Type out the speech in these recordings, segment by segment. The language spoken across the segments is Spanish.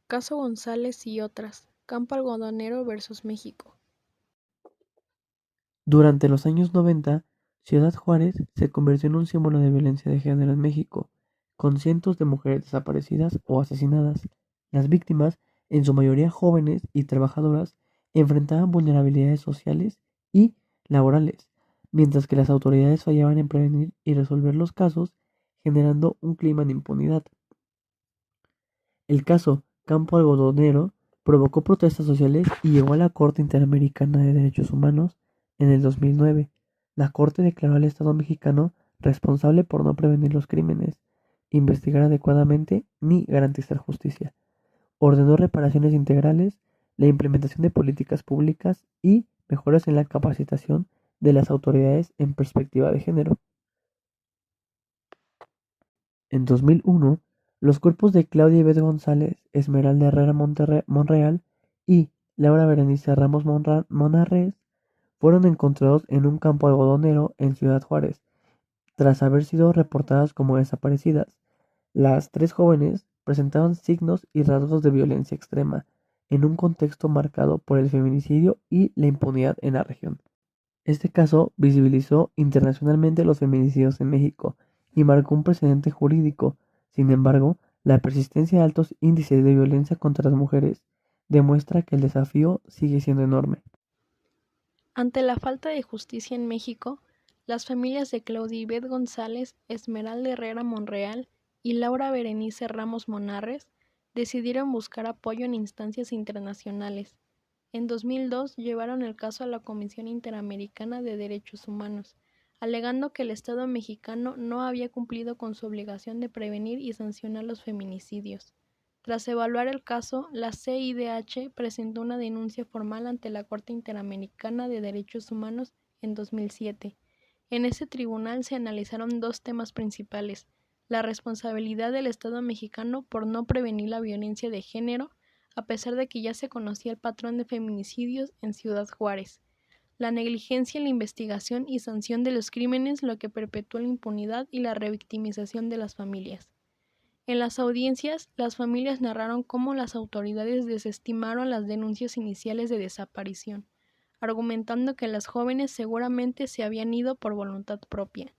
Caso González y otras. Campo algodonero versus México. Durante los años 90, Ciudad Juárez se convirtió en un símbolo de violencia de género en México, con cientos de mujeres desaparecidas o asesinadas. Las víctimas, en su mayoría jóvenes y trabajadoras, enfrentaban vulnerabilidades sociales y laborales, mientras que las autoridades fallaban en prevenir y resolver los casos, generando un clima de impunidad. El caso Campo Algodonero provocó protestas sociales y llegó a la Corte Interamericana de Derechos Humanos en el 2009. La Corte declaró al Estado mexicano responsable por no prevenir los crímenes, investigar adecuadamente ni garantizar justicia. Ordenó reparaciones integrales, la implementación de políticas públicas y mejoras en la capacitación de las autoridades en perspectiva de género. En 2001, los cuerpos de Claudia Ivette González, Esmeralda Herrera Monreal y Laura Berenice Ramos Monarres fueron encontrados en un campo algodonero en Ciudad Juárez, tras haber sido reportadas como desaparecidas. Las tres jóvenes presentaban signos y rasgos de violencia extrema, en un contexto marcado por el feminicidio y la impunidad en la región. Este caso visibilizó internacionalmente los feminicidios en México y marcó un precedente jurídico. Sin embargo, la persistencia de altos índices de violencia contra las mujeres demuestra que el desafío sigue siendo enorme. Ante la falta de justicia en México, las familias de Claudia Ivette González, Esmeralda Herrera Monreal y Laura Berenice Ramos Monarres decidieron buscar apoyo en instancias internacionales. En 2002 llevaron el caso a la Comisión Interamericana de Derechos Humanos, alegando que el Estado mexicano no había cumplido con su obligación de prevenir y sancionar los feminicidios. Tras evaluar el caso, la CIDH presentó una denuncia formal ante la Corte Interamericana de Derechos Humanos en 2007. En ese tribunal se analizaron dos temas principales: la responsabilidad del Estado mexicano por no prevenir la violencia de género, a pesar de que ya se conocía el patrón de feminicidios en Ciudad Juárez; la negligencia en la investigación y sanción de los crímenes, lo que perpetuó la impunidad y la revictimización de las familias. En las audiencias, las familias narraron cómo las autoridades desestimaron las denuncias iniciales de desaparición, argumentando que las jóvenes seguramente se habían ido por voluntad propia.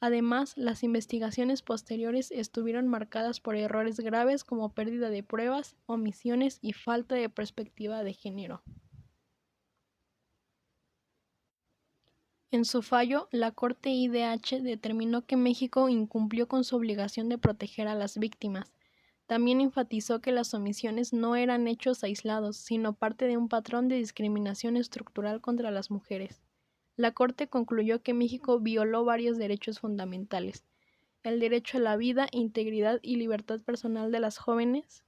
Además, las investigaciones posteriores estuvieron marcadas por errores graves como pérdida de pruebas, omisiones y falta de perspectiva de género. En su fallo, la Corte IDH determinó que México incumplió con su obligación de proteger a las víctimas. También enfatizó que las omisiones no eran hechos aislados, sino parte de un patrón de discriminación estructural contra las mujeres. La Corte concluyó que México violó varios derechos fundamentales: el derecho a la vida, integridad y libertad personal de las jóvenes,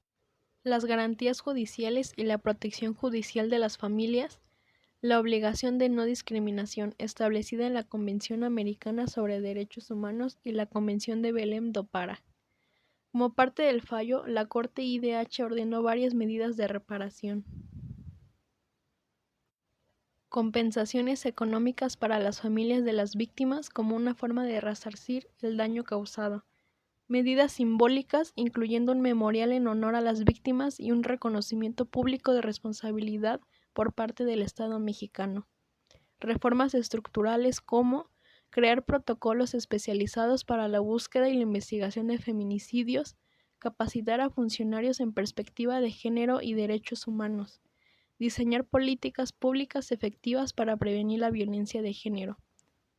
las garantías judiciales y la protección judicial de las familias, la obligación de no discriminación establecida en la Convención Americana sobre Derechos Humanos y la Convención de Belém do Pará. Como parte del fallo, la Corte IDH ordenó varias medidas de reparación: compensaciones económicas para las familias de las víctimas como una forma de resarcir el daño causado; medidas simbólicas, incluyendo un memorial en honor a las víctimas y un reconocimiento público de responsabilidad por parte del Estado mexicano; reformas estructurales como crear protocolos especializados para la búsqueda y la investigación de feminicidios, capacitar a funcionarios en perspectiva de género y derechos humanos, diseñar políticas públicas efectivas para prevenir la violencia de género.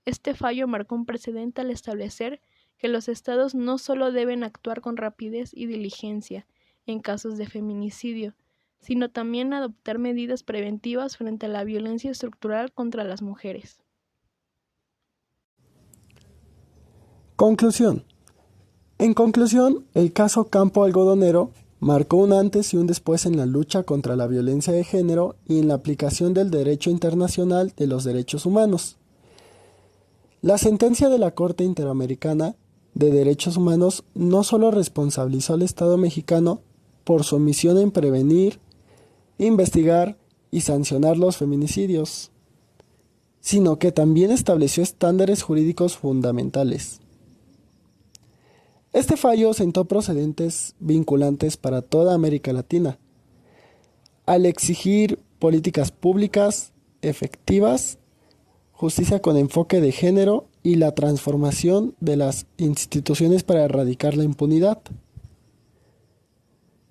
Este fallo marcó un precedente al establecer que los estados no solo deben actuar con rapidez y diligencia en casos de feminicidio, sino también adoptar medidas preventivas frente a la violencia estructural contra las mujeres. Conclusión. En conclusión, el caso Campo Algodonero marcó un antes y un después en la lucha contra la violencia de género y en la aplicación del derecho internacional de los derechos humanos. La sentencia de la Corte Interamericana de Derechos Humanos no solo responsabilizó al Estado mexicano por su omisión en prevenir, investigar y sancionar los feminicidios, sino que también estableció estándares jurídicos fundamentales. Este fallo sentó precedentes vinculantes para toda América Latina, al exigir políticas públicas efectivas, justicia con enfoque de género y la transformación de las instituciones para erradicar la impunidad.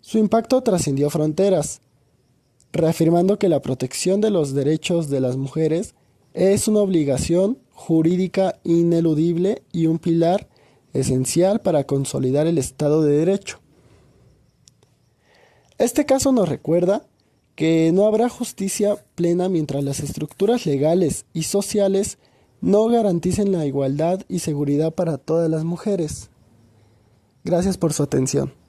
Su impacto trascendió fronteras, reafirmando que la protección de los derechos de las mujeres es una obligación jurídica ineludible y un pilar esencial para consolidar el Estado de Derecho. Este caso nos recuerda que no habrá justicia plena mientras las estructuras legales y sociales no garanticen la igualdad y seguridad para todas las mujeres. Gracias por su atención.